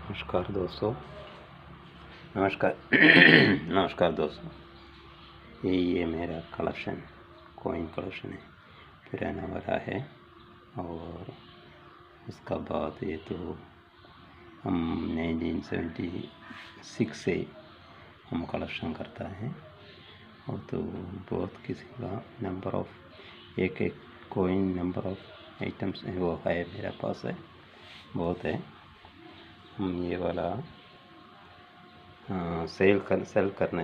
नमस्कार दोस्तों। नमस्कार नमस्कार दोस्तों। ये मेरा कलेक्शन कॉइन कलेक्शन है, पुराना वाला है। और उसका बाद ये तो हम 1976 से हम कलेक्शन करता है। और तो बहुत किसी का नंबर ऑफ एक कॉइन नंबर ऑफ आइटम्स वो है मेरे पास है, बहुत है। हम ये वाला सेल करना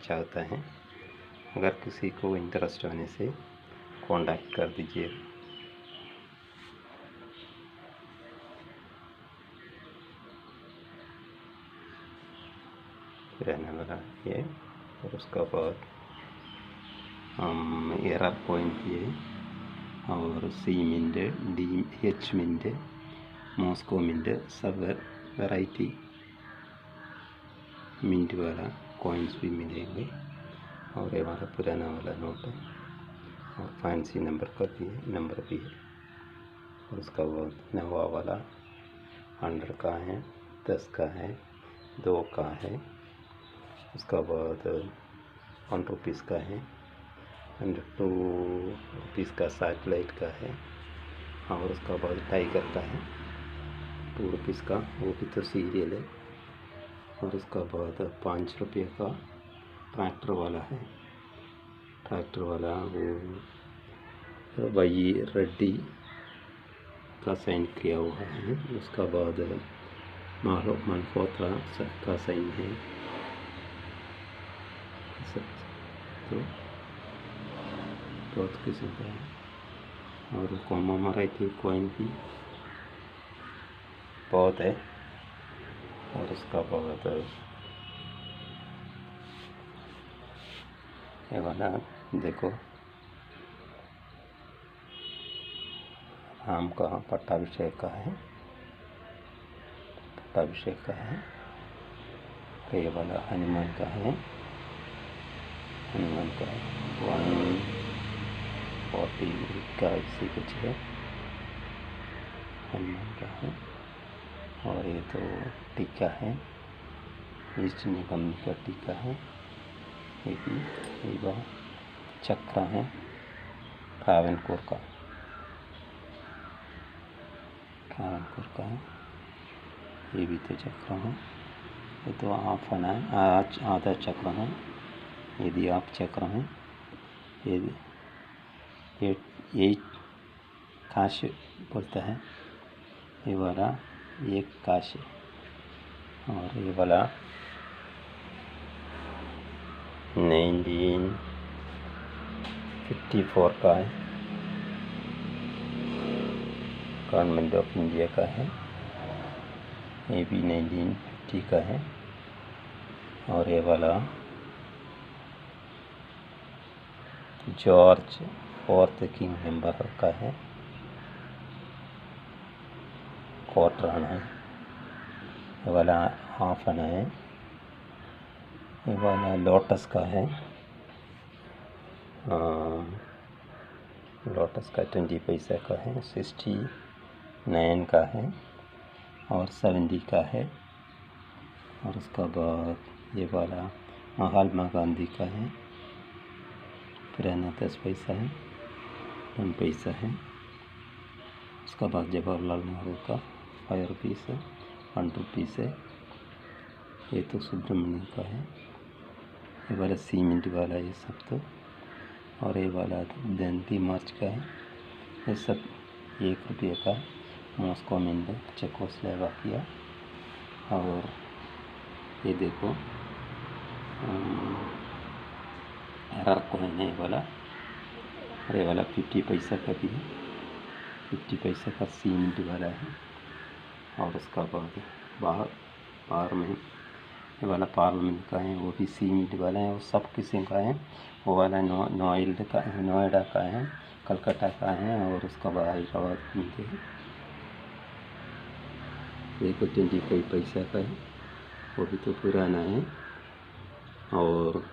चाहता है। अगर किसी को इंटरेस्ट होने से कांटेक्ट कर दीजिए। रहने वाला ये। और उसका बाद हम एरर पॉइंट ये और C mint, D H mint, Moscow mint, सब वैरायटी मिंट वाला कॉइन्स भी मिलेंगे। और ये हमारा पुराना वाला नोट है और फैंसी नंबर भी है। और उसका बाद नवा वाला 100 का है, 10 का है, 2 का है। उसका बाद 1 रुपीज़ का है, 102 रुपीज़ का सैटेलाइट का है। और उसका बाद टाइगर का है 2 रुपीज़ का, वो भी तो सीरियल है। और उसका बाद 5 रुपये का ट्रैक्टर वाला है। ट्रैक्टर वाला वो वाई रेड्डी का साइन किया हुआ है। उसका बाद मल्होत्रा का साइन है। तो बहुत किस्म का है। और कॉमेमोरेटिव कॉइन भी बहुत है। और उसका बाद ये वाला देखो, राम का पट्टाभिषेक का है, पट्टाभिषेक का है। ये वाला हनुमान का है, हनुमान का 140 का इसी कुछ है, हनुमान का है। और ये तो टीका है, ईस्ट निगम का टीका है। ये भी चक्र है ट्रावेनकोर का है। ये भी तो चक्र है। ये तो हाफ आना है, आधा चक्र है। यदि आप चक्र है, ये काश बोलता है। ये वाला एक काश। और ये वाला 1954 का है, गवर्नमेंट ऑफ इंडिया का है। ये भी 1950 का है। और ये वाला जॉर्ज 4th किंग मेंबर का है, क्वार्टर आना है। ये वाला हाफ आना है। ये वाला लोटस का है, लोटस का 20 पैसा का है, 69 का है और 70 का है। और उसका बाद ये वाला महात्मा गांधी का है, पुराना 10 पैसा है, 1 पैसा है। उसका बाद जवाहरलाल नेहरू का 5 रुपीज़ है, 1 रुपीज़ है। ये तो सुब्रमण्यम का है। ये वाला सीमेंट वाला ये सब तो। और ये वाला जयंती मार्च का है। ये सब 1 रुपये का मॉस्को मिंट, चेकोस्लोवाकिया। और ये देखो एरर कॉइन है वाला। और ये वाला 50 पैसा का भी है, 50 पैसा का सीमेंट वाला है। और उसका बाद पार्लियामेंट, ये वाला पार्लियामेंट का है, वो भी सीमेंट वाला है। और सब किस्म का है। वो वाला नोएडा का है, कलकत्ता का है। और उसका बाद हैदराबाद मिलते हैं। देखो 25 पैसा का है, वो भी तो पुराना है। और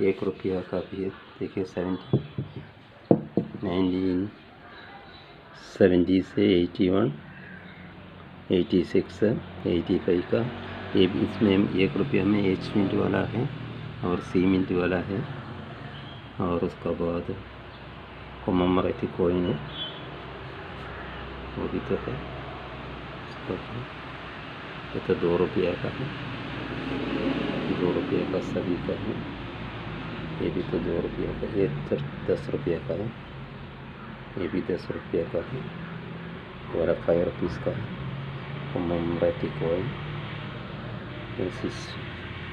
1 रुपया का भी है, देखिए 1970 से 81, 86, 85 का। ये इसमें 1 रुपया में H मिंट वाला है और C मिंट वाला है। और उसका बाद कॉमेमोरेटिव कॉइन है, वो भी तो है। ये तो 2 रुपया का है, 2 रुपये का सभी का है। ये भी तो 2 रुपये का, ये 10 रुपये का है, ये भी 10 रुपये का है और 5 रुपीज़ का है। कॉमेमोरेटिव कॉइन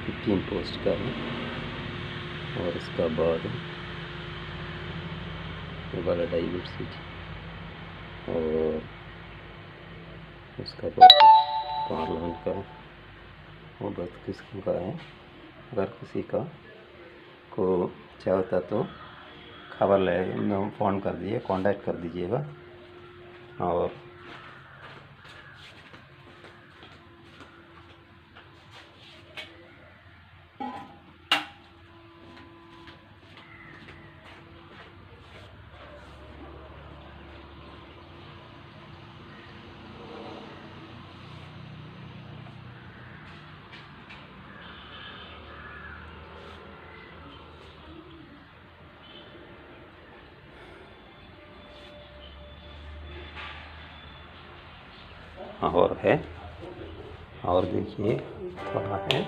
15 पोस्ट का है। और उसका बाद ये वाला डाइवर्सिटी, और उसका बाद पार्लियामेंट का, वो बहुत किस्म का है। अगर किसी का को चाहता तो खबर ले फ़ोन कर दीजिए, कांटेक्ट कर दीजिएगा। और है, और देखिए थोड़ा है।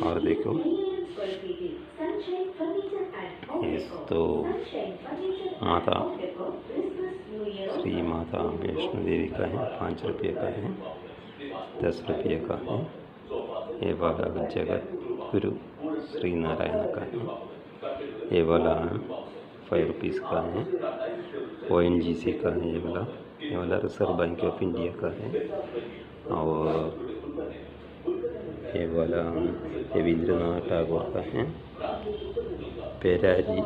और देखो ये तो माता श्री माता वैष्णो देवी का है, 5 रुपये का है, 10 रुपये का है। ये वाला जगत गुरु श्री नारायण का है, ये वाला 5 रुपीज़ का है। ONGC का है ये वाला रिजर्व बैंक ऑफ इंडिया का है। और ये वाला रवींद्रनाथ टैगोर का है। पेरारी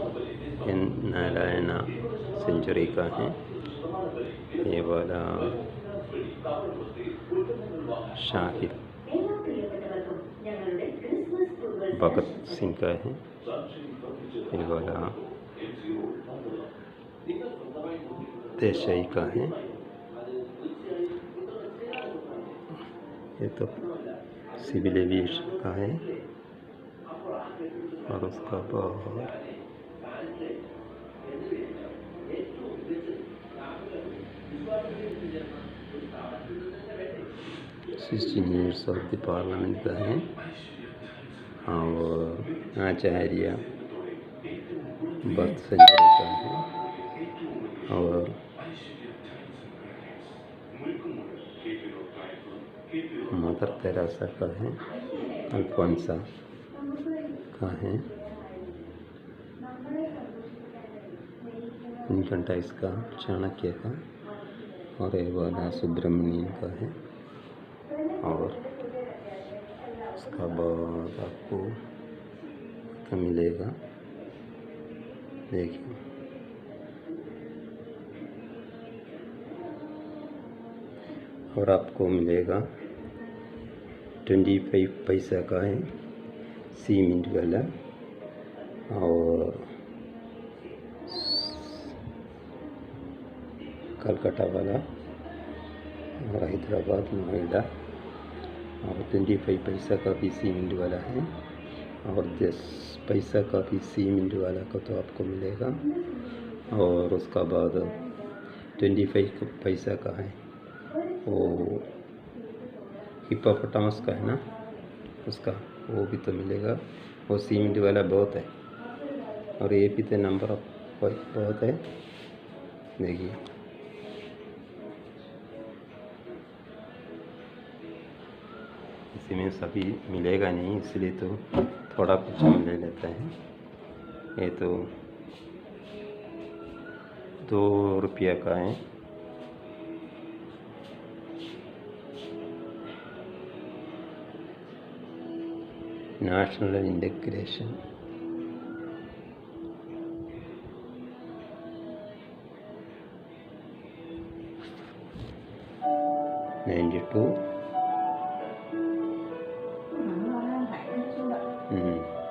नारायणा सेंचुरी का है। ये वाला शाहिद भगत सिंह का है। ये वाला देसाई का है। ये तो सिविल एविएशन का है। और उसका बाद 16 ईयर्स ऑफ द पार्लियामेंट का है। और आचार्य बर्थ सेंचुरी का है। और मदर तेरेसा का है। अल्फोंसा का है। इनकंटाइस का, चाणक्य का। और ये वाला सुब्रमण्यम का है। और उसका बाद आपको तो मिलेगा, देखिए और आपको मिलेगा 25 पैसा का है, C मिंट वाला। और कलकत्ता वाला और हैदराबाद नोएडा। और 25 पैसा का भी C मिंट वाला है। और 10 पैसा का भी C मिंट वाला का तो आपको मिलेगा। और उसका बाद 25 पैसा का है, वो हिप्पोपोटामस का है ना, उसका वो भी तो मिलेगा। वो C मिंट वाला बहुत है। और ये भी तो नंबर ऑफ बहुत है, देखिए इसी में सभी मिलेगा नहीं, इसलिए तो थोड़ा कुछ हम ले लेते हैं। ये तो 2 रुपया का है। नेशनल इंटीग्रेशन 92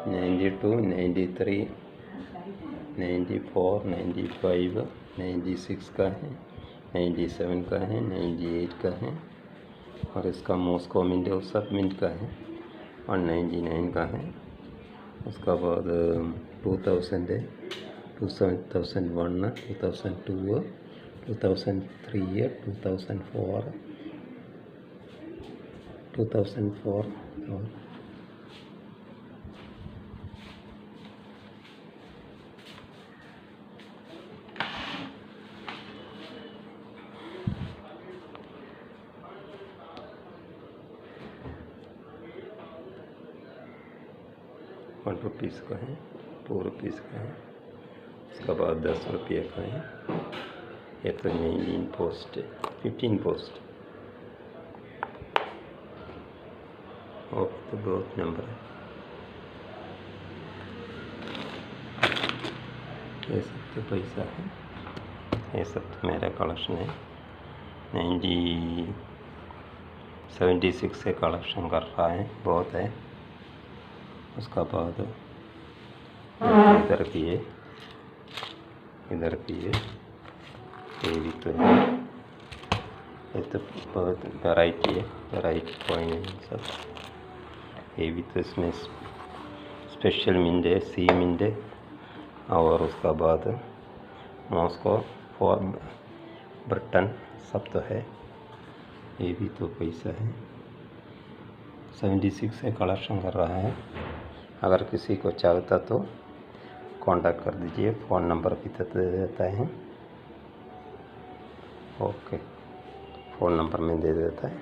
92 92, 93, 94, 95, 96 का है, 97 का है, 98 का है, और इसका मॉस्को मिंट और सब मिंट का है, और 99 का है। उसका बाद 2000 है, 2001, 2002, 2003, 2004, 2004 और ₹1 का है, ₹2 का है। उसका बाद 10 रुपये का है। ये तो 19 पोस्ट है, 15 पोस्ट और तो बहुत नंबर है। ये सब तो पैसा है, ये सब तो मेरा कलेक्शन है। 76 से कलेक्शन कर रहा है, बहुत है। उसका बाद इधर भी है, इधर भी है, ये भी तो है। ये तो बहुत वैरायटी है, वैरायटी कॉइन है सब। ये भी तो इसमें स्पेशल मिंट है, सी मिंट है, और उसका बाद मॉस्को फॉर ब्रिटेन सब तो है। ये भी तो पैसा है। 76 से कलेक्शन कर रहा है। अगर किसी को चाहता तो कांटेक्ट कर दीजिए, फ़ोन नंबर भी दे देता है। ओके, फ़ोन नंबर में दे देता है।